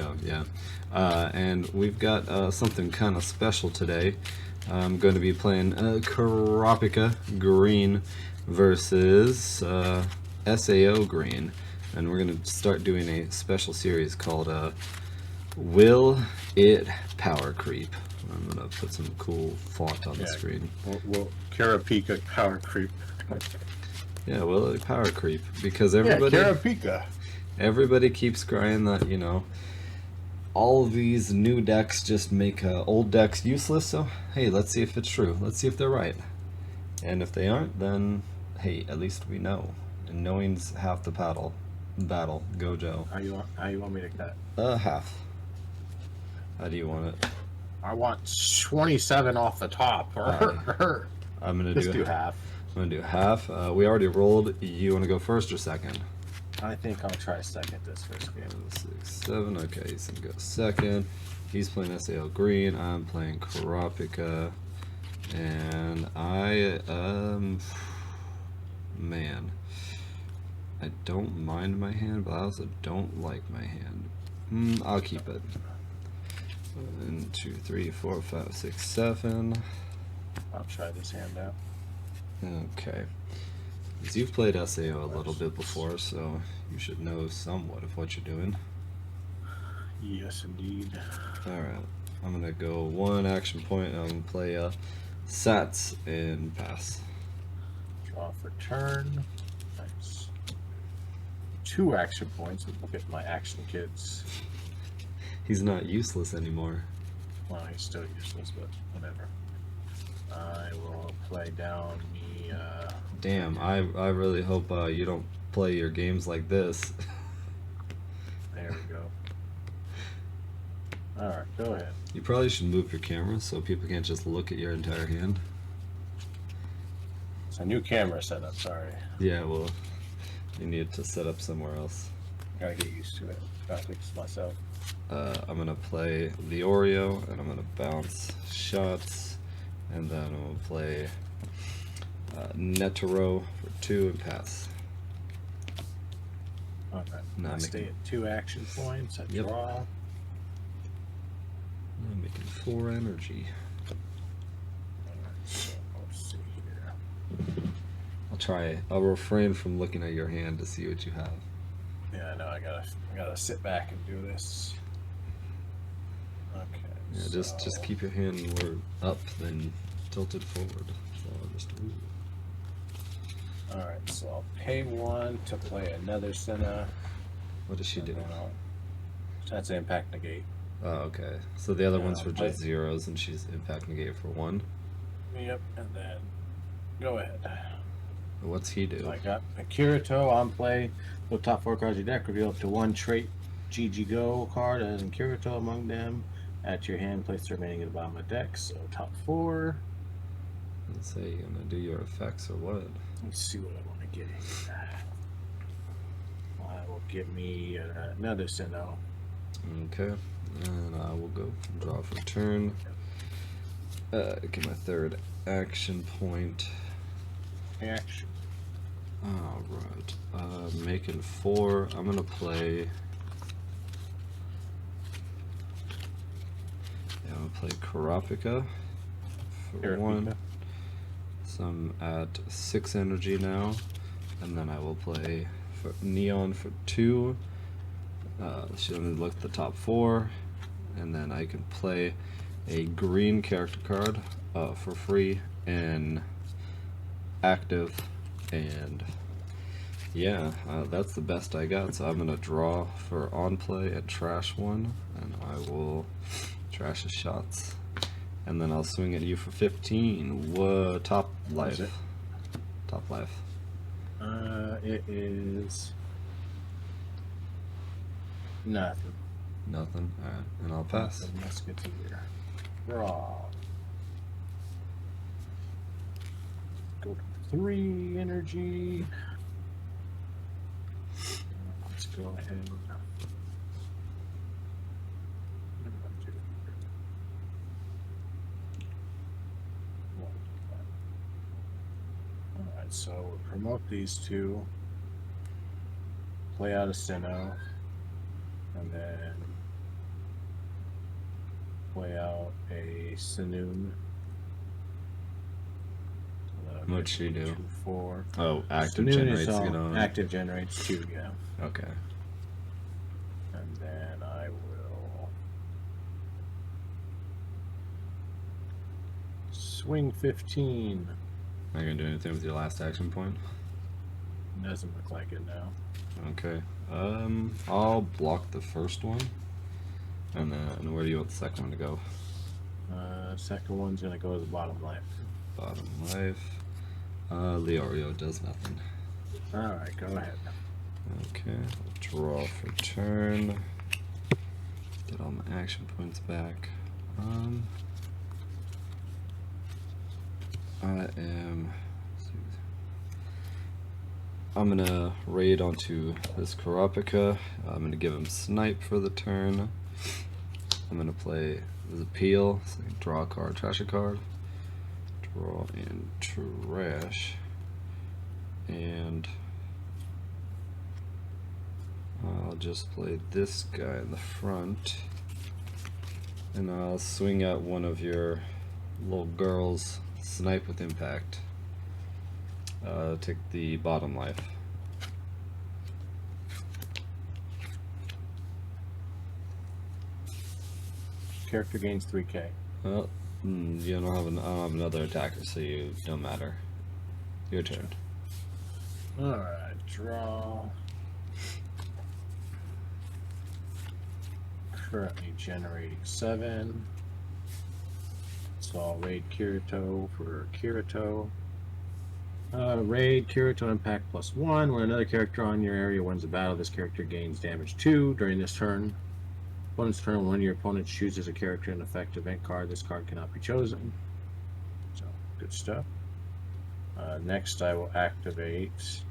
go, yeah. And we've got something kind of special today. I'm going to be playing Kurapika Green versus SAO Green. And we're going to start doing a special series called Will It Power Creep. I'm going to put some cool font on the screen. Well, Kurapika Power Creep. Yeah, will it power creep? Because everybody... Yeah, Kurapika. Everybody keeps crying that, you know, all of these new decks just make old decks useless, so hey, let's see if it's true. Let's see if they're right. And if they aren't, then hey, at least we know. And knowing's half the battle. Go Joe. How you want me to cut? Half. How do you want it? I want 27 off the top. I'm gonna do half. I'm gonna do half. We already rolled. You want to go first or second? I think I'll try second this first game. 6, 7. Okay, he's gonna go second. He's playing SAO Green. I'm playing Kurapika, and man, I don't mind my hand, but I also don't like my hand. I'll keep it. 1, 2, 3, 4, 5, 6, 7. I'll try this hand out. Okay. Because you've played SAO a little bit before, so you should know somewhat of what you're doing. Yes, indeed. Alright. I'm going to go 1 action point, and I'm going to play Sats and pass. Draw for turn. Nice. 2 action points. Look at my action kids. He's not useless anymore. Well, he's still useless, but whatever. I will play down the... Damn, I really hope you don't play your games like this. There we go. Alright, go ahead. You probably should move your camera so people can't just look at your entire hand. It's a new camera setup, sorry. Yeah, well, you need to set up somewhere else. Gotta get used to it. Gotta fix myself. I'm gonna play the Oreo, and I'm gonna bounce shots, and then I'm gonna play Netero for 2 and pass. Okay. Now stay at 2 action points. I draw. I'm making 4 energy. Alright, so let's see here. I'll refrain from looking at your hand to see what you have. Yeah, I know. I gotta sit back and do this. Okay. Yeah, so... just keep your hand more up than tilted forward. Alright, so I'll pay 1 to play another Senna. What does she do? That's impact negate. Oh, okay. So the other ones were just zeros, and she's impact negate for 1. Yep, and then go ahead. What's he do? So I got a Kirito on play. The top 4 cards of your deck reveal up to 1 trait GG Go card as in Kirito among them. Add to your hand, place the remaining at the bottom of the deck. So top 4. Let's say you're gonna do your effects or what? Let's see what I want to get here. Will give me another Sinnoh. Okay, and I will go draw for turn. Get my 3rd action point. Action. Alright, making 4. I'm gonna play. Yeah, I'm gonna play Kurapika for 1. So I'm at 6 energy now, and then I will play for Neon for 2. She's gonna look at the top 4, and then I can play a green character card for free in active, and yeah, that's the best I got. So I'm gonna draw for on play and trash 1, and I will trash his shots. And then I'll swing at you for 15. Whoa, top life. Top life. It is nothing. Nothing. Alright, and I'll pass. Musketeer. Draw. Go to 3 energy. Let's go ahead. Alright, so we'll promote these 2. Play out a Sinnoh. And then play out a Sinoon. What'd she do? 2, 4. Oh, active Sinoon generates is to get on. active generates 2, yeah. Okay. And then I will swing 15. Are you gonna do anything with your last action point? Doesn't look like it now. Okay. I'll block the first one. And then where do you want the second one to go? Second one's gonna go to the bottom left. Bottom life. Leorio does nothing. Alright, go ahead. Okay, I'll draw for turn. Get all my action points back. I'm gonna raid onto this Kurapika. I'm gonna give him snipe for the turn. I'm gonna play the peel, so I can draw a card, trash a card. Draw and trash. And I'll just play this guy in the front. And I'll swing at one of your little girls, snipe with impact. Take the bottom life. Character gains 3k. Well, you don't have I don't have another attacker, so you don't matter. Your turn. Alright, draw. Currently generating 7. So I'll raid Kirito for Kirito. Raid Kirito impact +1. When another character on your area wins a battle, this character gains damage 2 during this turn. Opponent's turn, when your opponent chooses a character in effect event card, this card cannot be chosen. So, good stuff. Next, I will activate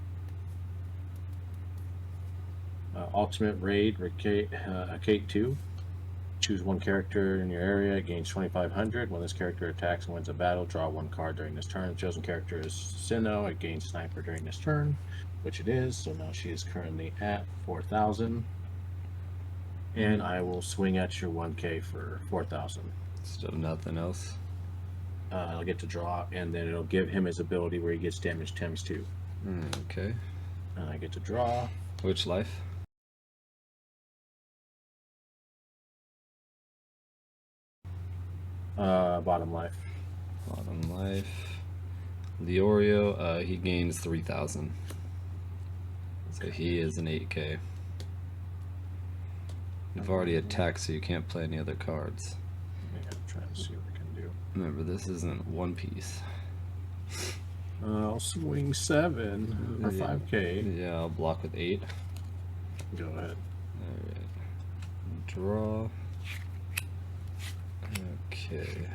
Ultimate Raid Kate 2. Choose one character in your area, it gains 2,500. When this character attacks and wins a battle, draw one card during this turn. The chosen character is Sinnoh. It gains Sniper during this turn, which it is. So now she is currently at 4,000. And I will swing at your 1k for 4,000. Still nothing else. I'll get to draw, and then it'll give him his ability where he gets damage times 2. Okay. And I get to draw. Which life? Bottom life. Bottom life. Leorio, he gains 3,000. So he is an 8k. You've already attacked, so you can't play any other cards. Yeah, I'm trying to see what we can do. Remember, this isn't One Piece. I'll swing 7 for 5k. Yeah, I'll block with 8. Go ahead. Alright. Draw. Okay.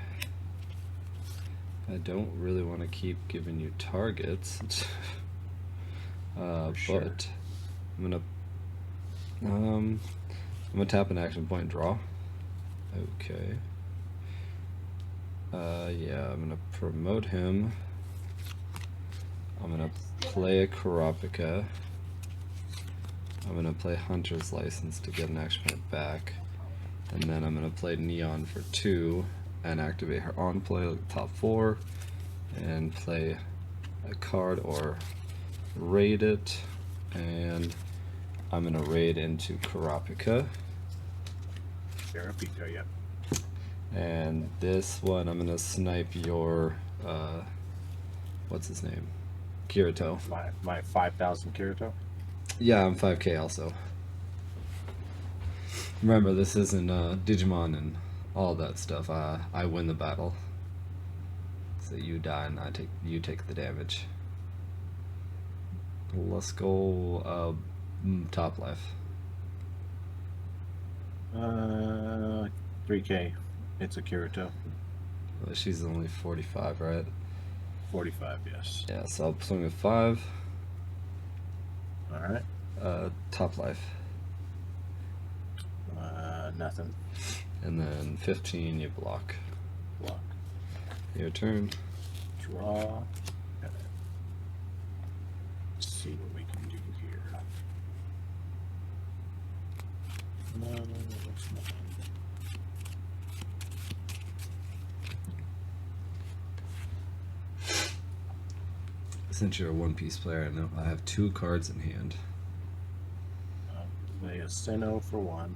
I don't really want to keep giving you targets. Sure. But I'm gonna tap an action point, draw. Okay. Yeah, I'm gonna promote him. I'm gonna play a Kurapika. I'm gonna play Hunter's License to get an action point back. And then I'm gonna play Neon for 2 and activate her on play, like top 4, and play a card or raid it. And I'm gonna raid into Kurapika. Kurapika, yep. And this one, I'm gonna snipe your, what's his name? Kirito. My 5,000 Kirito. Yeah, I'm 5k also. Remember, this isn't Digimon and all that stuff. I win the battle. So you die and you take the damage. Let's go top life. 3k. It's a Kirito. Well, she's only 45, right? 45, yes. Yeah, so I'll swing with 5. Alright. Top life. Nothing. And then 15, you block. Block. Your turn. Draw. Let's see what we can do here. No, that's not. Since you're a one-piece player, I know I have 2 cards in hand. Play a SAO for 1.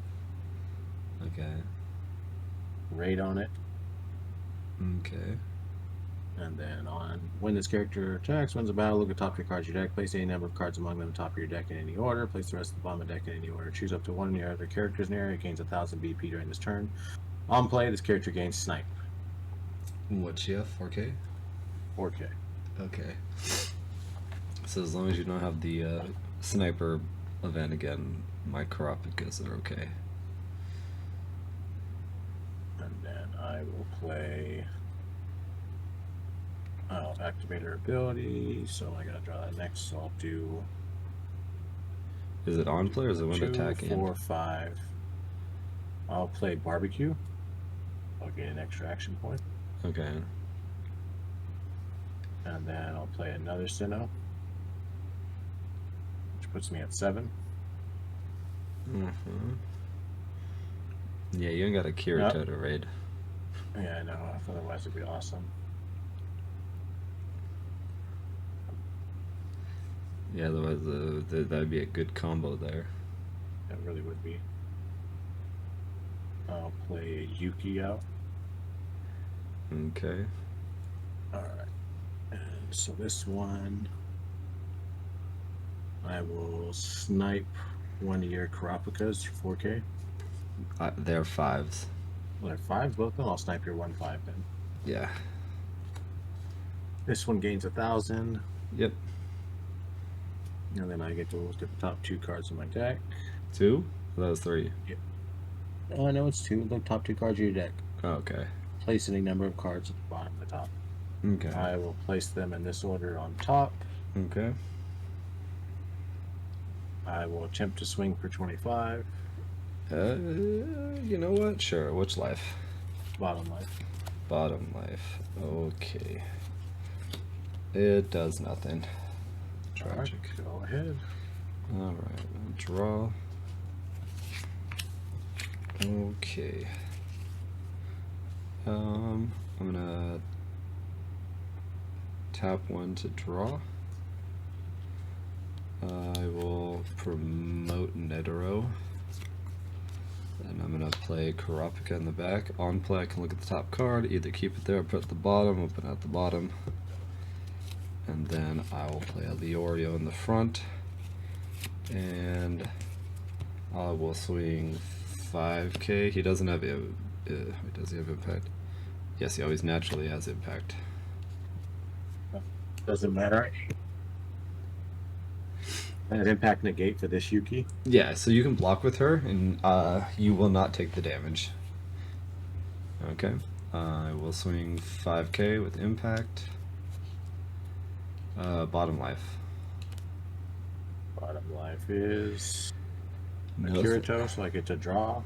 Okay. Raid on it. Okay. And then on when this character attacks, wins a battle, look at top 3 cards of your deck, place any number of cards among them top of your deck in any order, place the rest of the bottom of the deck in any order, choose up to 1 of your other characters in the area, gains 1000 BP during this turn. On play, this character gains Snipe. What's she have? 4K? 4K. Okay. So as long as you don't have the sniper event again, my Kurapikas are okay. And then I will play. I'll activate her ability, so I gotta draw that next. So I'll do. Is it on play or is it when 2, attacking? 4, 5. I'll play barbecue. I'll get an extra action point. Okay. And then I'll play another SAO, which puts me at 7. Yeah, you ain't got a Kirito to raid. Yeah, I know. Otherwise, it'd be awesome. Yeah, otherwise that'd be a good combo there. It really would be. I'll play Yuki out. Okay. Alright. And so this one, I will snipe one of your Kurapikas, 4K. They're 5s. Well, they're 5, both of them. I'll snipe your 1/5 then. Yeah. This one gains 1000. Yep. And then I get to look at the top 2 cards of my deck. 2? That was 3. Oh, no, it's 2. The top 2 cards of your deck. Okay. Place any number of cards at the bottom of the top. Okay. I will place them in this order on top. Okay. I will attempt to swing for 25. You know what? Sure. Which life? Bottom life. Bottom life. Okay. It does nothing. Tragic. Right, go ahead. Alright, draw. Okay. I'm gonna tap 1 to draw. I will promote Netero. And I'm gonna play Kurapika in the back. On play, I can look at the top card, either keep it there or put it at the bottom, open at the bottom. And then I will play a Leorio in the front. And I will swing 5K. He doesn't have does he have impact? Yes, he always naturally has impact. Doesn't matter. I have impact negate for this Yuki. Yeah, so you can block with her, and you will not take the damage. Okay. I will swing 5K with impact. Bottom life. Bottom life is No, Kirito, so I get to draw.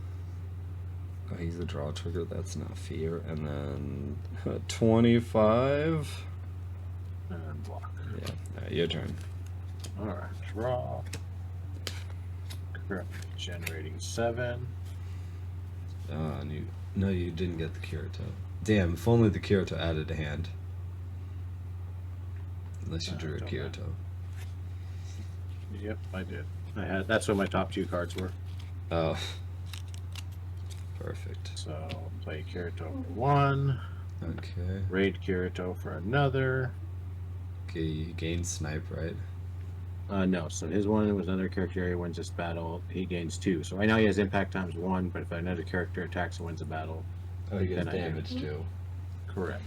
Oh, he's a draw trigger. That's not fair. And then 25. And block. Yeah, your turn. Alright, draw. Currently generating 7. No, you didn't get the Kirito. Damn, if only the Kirito added a hand. Unless you drew a Kirito. Yep, I did. That's what my top 2 cards were. Oh. Perfect. So play Kirito for 1. Okay. Raid Kirito for another. Okay, you gain snipe, right? No, so his one was another character area wins this battle. He gains 2. So right now he has impact times 1, but if another character attacks and wins a battle, Oh, you get then I damage too. correct.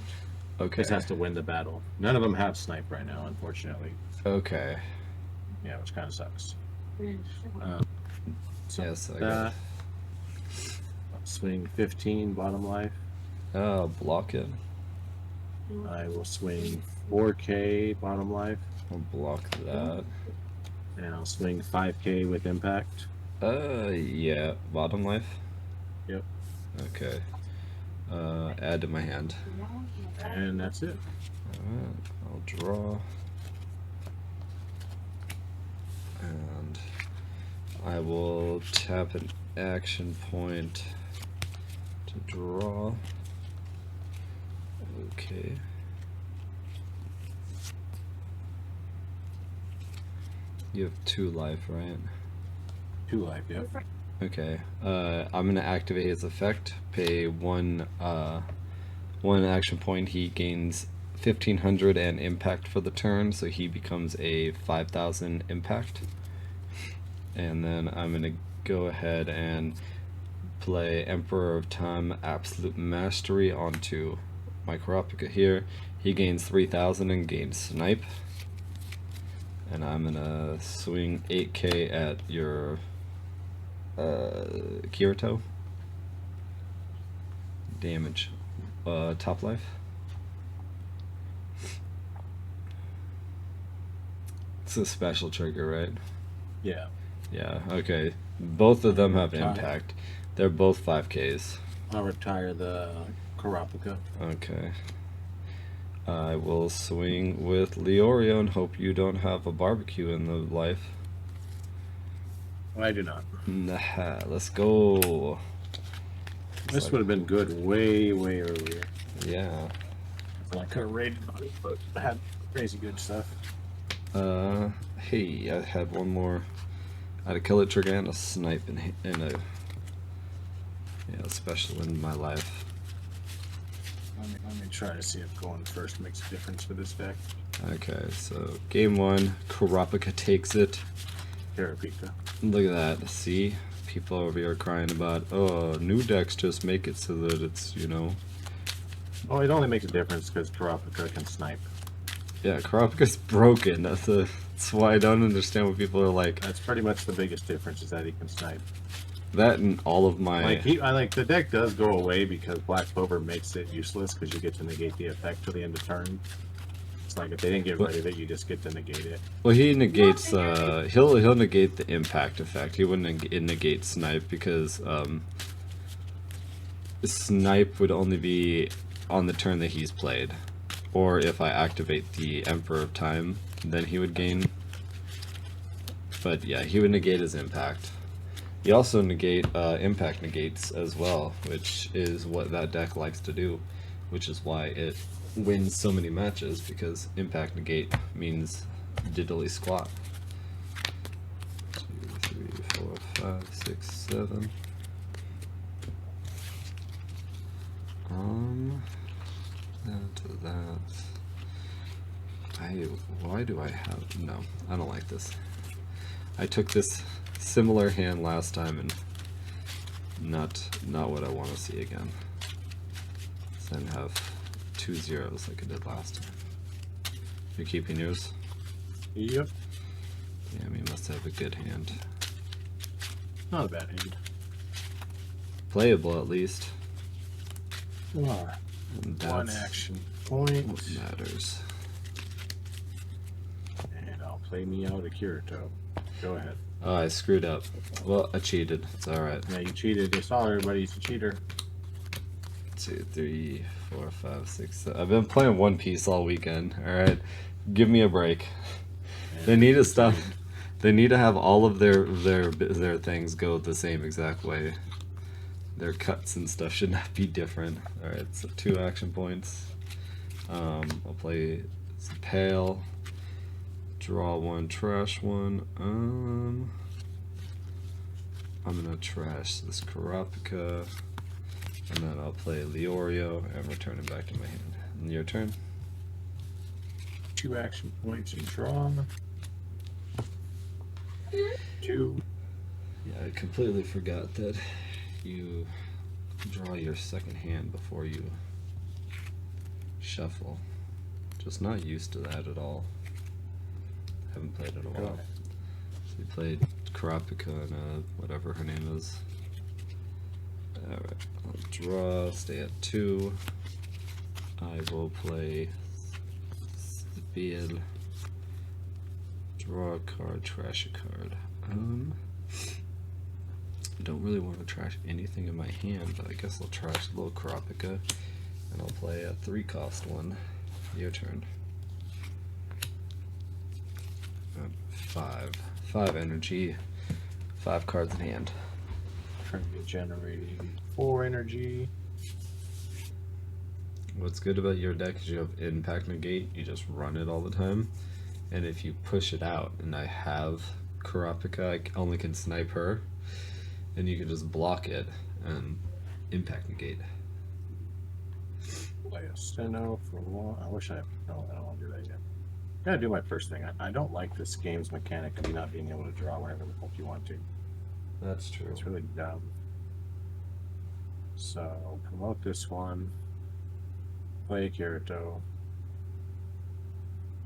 Okay. This has to win the battle. None of them have snipe right now, unfortunately. Okay. Yeah, which kind of sucks. So Yes, I got. that. Swing 15, bottom life. Block it. I will swing 4K, bottom life. I'll block that. And I'll swing 5K with impact. Yeah, bottom life. Yep. Okay. Add to my hand. And that's it. Alright, I'll draw. And I will tap an action point to draw. Okay. You have 2 life, right? 2 life, yep. Okay. I'm gonna activate his effect. Pay 1 action point. He gains 1500 and impact for the turn, so he becomes a 5000 impact. And then I'm gonna go ahead and play Emperor of Time Absolute Mastery onto my Kurapika here. He gains 3000 and gains Snipe. And I'm gonna swing 8k at your Kirito. Damage. Top life. It's a special trigger, right? Yeah. Yeah, okay. Both of them have impact. They're both 5Ks. I'll retire the Kurapika. Okay. I will swing with Leorio and hope you don't have a barbecue in the life. I do not. Nah, let's go. This would have been good way earlier. Yeah. I could have raided on it, but I had crazy good stuff. Hey, I had one more. I had a kill it trigger and a snipe and a special in my life. Let me try to see if going first makes a difference for this deck. Okay, so game 1, Kurapika takes it. Kurapika. Look at that. See? People over here crying about, oh, new decks just make it so that it's, you know. Well, it only makes a difference because Kurapika can snipe. Yeah, Kurapika's broken. That's why I don't understand what people are like. That's pretty much the biggest difference, is that he can snipe. That and all of my... the deck does go away because Black Clover makes it useless because you get to negate the effect till the end of turn. It's like if they didn't get rid of it, you just get to negate it. Well, he negates, he'll negate the impact effect. He wouldn't negate Snipe because, Snipe would only be on the turn that he's played. Or if I activate the Emperor of Time, then he would gain. But yeah, he would negate his impact. He also negate impact negates as well, which is what that deck likes to do, which is why it wins so many matches, because impact negate means diddly squat. 2, 3, 4, 5, 6, 7. That to that. Why do I have... No, I don't like this. I took this similar hand last time and not what I want to see again. Then have 2 zeros like I did last time. You're keeping yours? Yep. Damn, you must have a good hand. Not a bad hand. Playable at least. And That's 1 action point. what matters. And I'll play me out a Kirito. Go ahead. Oh, I screwed up. Well, I cheated. It's alright. Yeah, you cheated. You saw everybody. He's a cheater. 2, 3, 4, 5, 6, 7. I've been playing One Piece all weekend. Alright. Give me a break. And They need to stop. They need to have all of their things go the same exact way. Their cuts and stuff should not be different. Alright, so 2 action points. I'll play some Pale. Draw 1, trash 1. I'm gonna trash this Kurapika. And then I'll play Leorio and return it back to my hand. And your turn. 2 action points and draw. 2. Yeah, I completely forgot that you draw your second hand before you shuffle. Just not used to that at all. Haven't played it in a while. So we played Kurapika and whatever her name is. Alright, I'll draw, stay at 2. I will play Spiel. Draw a card, trash a card. Don't really want to trash anything in my hand, but I guess I'll trash a little Kurapika, and I'll play a 3-cost one. Your turn. 5 energy, 5 cards in hand. Currently generating 4 energy. What's good about your deck is you have impact negate, you just run it all the time. and if you push it out and I have Kurapika, I only can snipe her, and you can just block it and impact negate. Play a SAO for one. I wish I don't want to do that yet. Gotta do my first thing. I don't like this game's mechanic of you not being able to draw whenever the fuck you want to. That's true. It's really dumb. So promote this one. Play Kirito.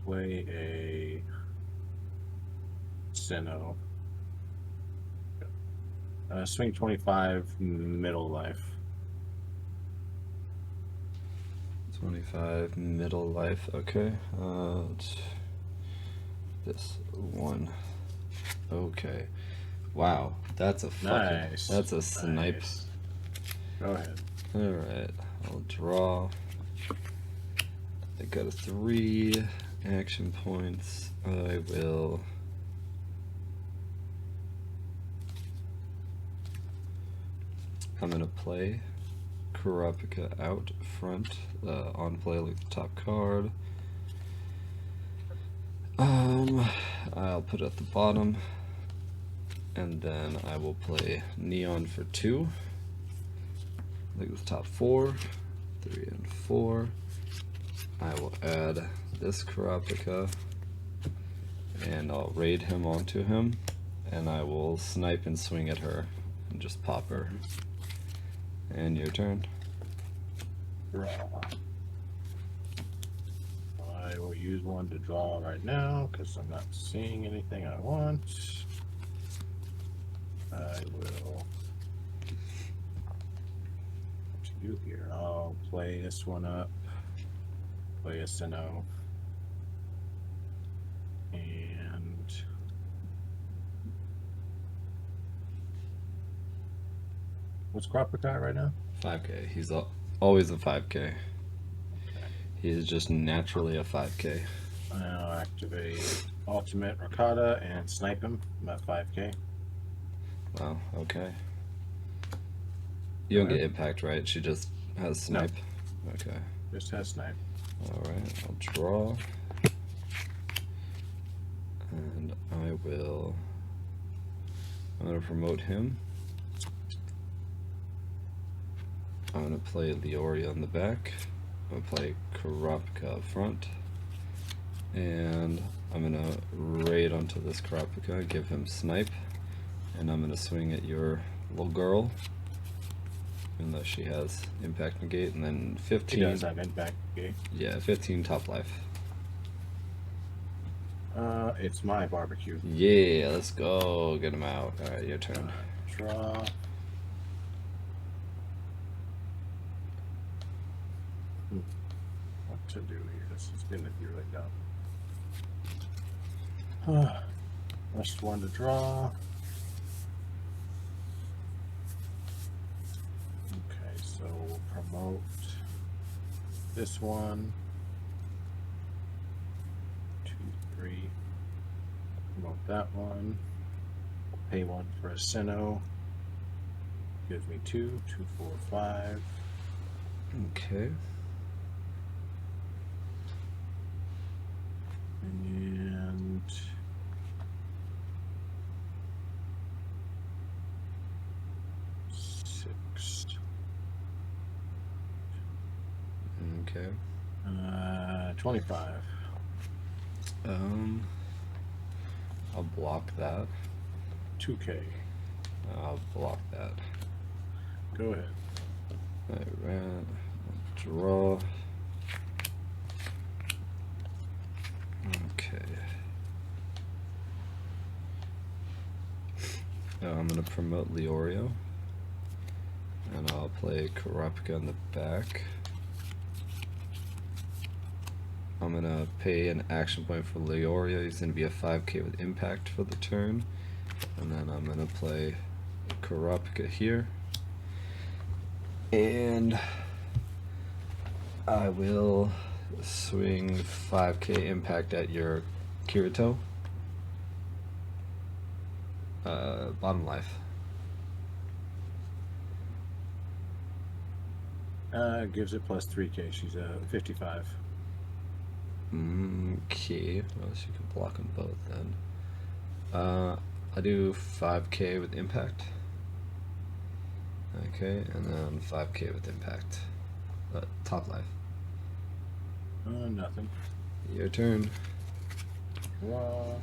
Play a SAO. Swing 25 middle life. 25 middle life. Okay. This one. Okay. Wow, that's a fucking. Nice. That's a snipe. Nice. Go ahead. All right. I'll draw. I got 3 action points. I will. I'm gonna play Kurapika out front, on play like the top card. I'll put it at the bottom, and then I will play Neon for 2, like the top 4, 3 and 4. I will add this Kurapika, and I'll raid him onto him, and I will snipe and swing at her, and just pop her. And your turn. Draw. I will use one to draw right now because I'm not seeing anything I want. I will. What to do here? I'll play this one up. Play a SAO. And what's Kurapika right now? 5k. He's always a 5k. He's just naturally a 5k. I'll activate Ultimate Rakata and snipe him. I'm at 5k. Wow, okay. You don't get impact, right? She just has snipe. No. Okay. Just has snipe. Alright, I'll draw. And I'm gonna promote him. I'm gonna play Leoria on the back. I'm gonna play Kurapika up front. And I'm gonna raid onto this Kurapika, give him snipe. And I'm gonna swing at your little girl. Even though she has impact negate, and then 15. He does have impact negate. Yeah, 15 top life. It's my barbecue. Yeah, let's go. Get him out. Alright, your turn. Draw. What to do here? This is gonna be really dumb. Last one to draw. Okay, so we'll promote this one. 2, 3. Promote that one. Pay 1 for a SAO. Gives me 2, 2, 4, 5. Okay. And six. Okay. 25. I'll block that. 2K. I'll block that. Go ahead. Alright. Draw. Okay. I'm gonna promote Leorio, and I'll play Kurapika in the back. I'm gonna pay an action point for Leorio. He's gonna be a 5k with impact for the turn, and then I'm gonna play Kurapika here, and I will swing 5k impact at your Kirito. Bottom life. Gives it plus 3K. She's 55. Okay, well, you can block them both then. I do 5k with impact. Okay, and then 5k with impact. Top life. Nothing. Your turn. Well,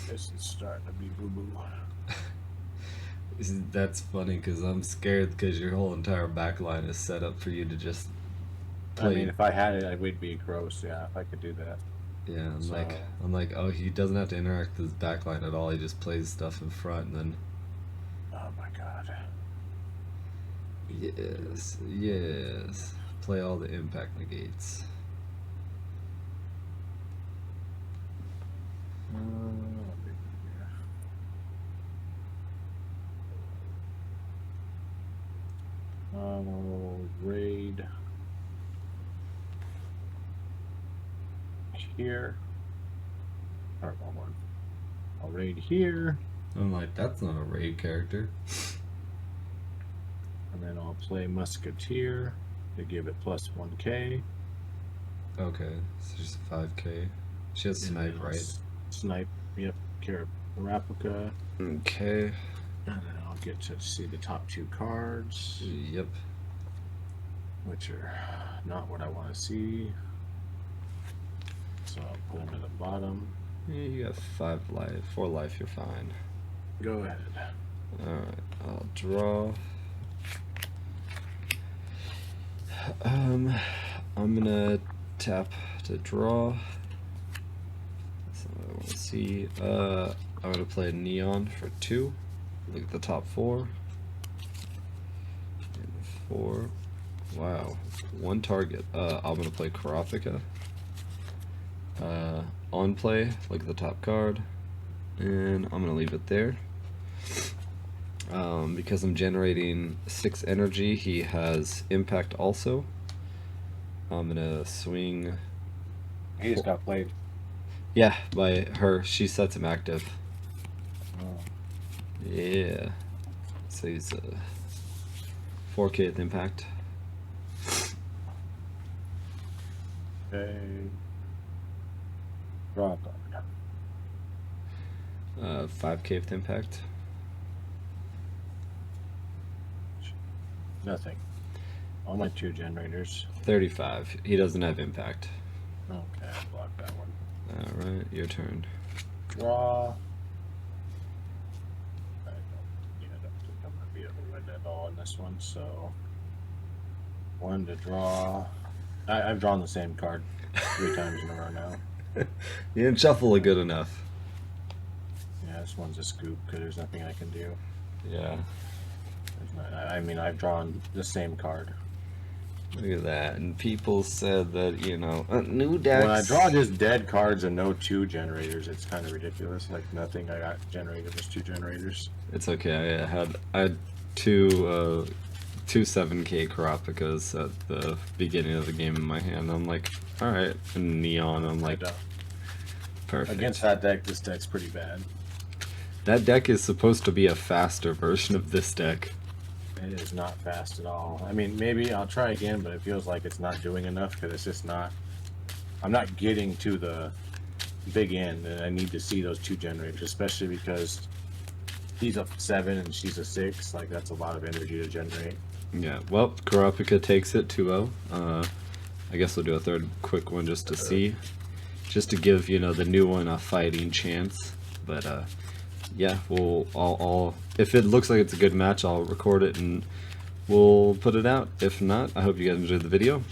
this is starting to be boo-boo. That's funny because I'm scared because your whole entire backline is set up for you to just play. I mean, if I had it, I would be gross. Yeah, if I could do that. Yeah, I'm like, oh, he doesn't have to interact with his backline at all. He just plays stuff in front, and then. Oh my god. Yes, yes. Play all the impact negates. Raid here. Or one. I'll raid here. I'm like, that's not a raid character. And then I'll play Musketeer to give it plus 1k. Okay, so just a 5k. She has snipe, right? Snipe, yep. Kurapika. Okay. And then I'll get to see the top 2 cards. Yep. Which are not what I want to see. So I'll put them at the bottom. Yeah, you got 5 life. 4 life, you're fine. Go ahead. Alright, I'll draw. I'm gonna tap to draw. That's not what I want to see. I'm gonna play Neon for 2. Look at the top 4. And 4. Wow. 1 target. I'm gonna play Kurapika. On play, look at the top card. And I'm gonna leave it there. Because I'm generating 6 energy, he has impact also. I'm gonna swing. He just got played. Yeah, by her. She sets him active. Oh. Yeah. So he's 4k with impact. Okay. Draw a card. 5k with impact. Nothing. All my 2 generators. 35. He doesn't have impact. Okay, I'll block that one. Alright, your turn. Draw. I don't think I'm going to be able to win at all in this one, so 1 to draw. I've drawn the same card 3 times in a row now. You didn't shuffle it good enough. Yeah, this one's a scoop because there's nothing I can do. Yeah. I mean, I've drawn the same card. Look at that. And people said that, you know, new decks. When I draw just dead cards and no 2 generators, it's kind of ridiculous. Like, nothing I got generated was 2 generators. It's okay. I had 2 7k Kurapikas at the beginning of the game in my hand. I'm like, alright. And Neon, I'm like, perfect. Against that deck, this deck's pretty bad. That deck is supposed to be a faster version of this deck. It is not fast at all. I mean, maybe I'll try again, but it feels like it's not doing enough because it's just not. I'm not getting to the big end, and I need to see those 2 generators, especially because he's a 7 and she's a 6. Like, that's a lot of energy to generate. Yeah, well, Kurapika takes it 2-0. I guess we'll do a third quick one just to see. Just to give, you know, the new one a fighting chance. But, yeah, I'll if it looks like it's a good match, I'll record it and we'll put it out. If not, I hope you guys enjoyed the video.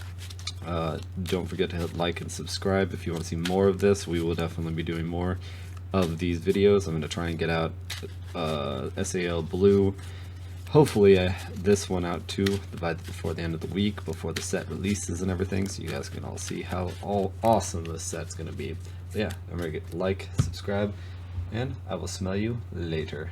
Don't forget to hit like and subscribe if you want to see more of this. We will definitely be doing more of these videos. I'm going to try and get out SAO Blue. Hopefully this one out too before the end of the week, before the set releases and everything, so you guys can all see how awesome this set's going to be. But yeah, remember to like, subscribe, and I will smell you later.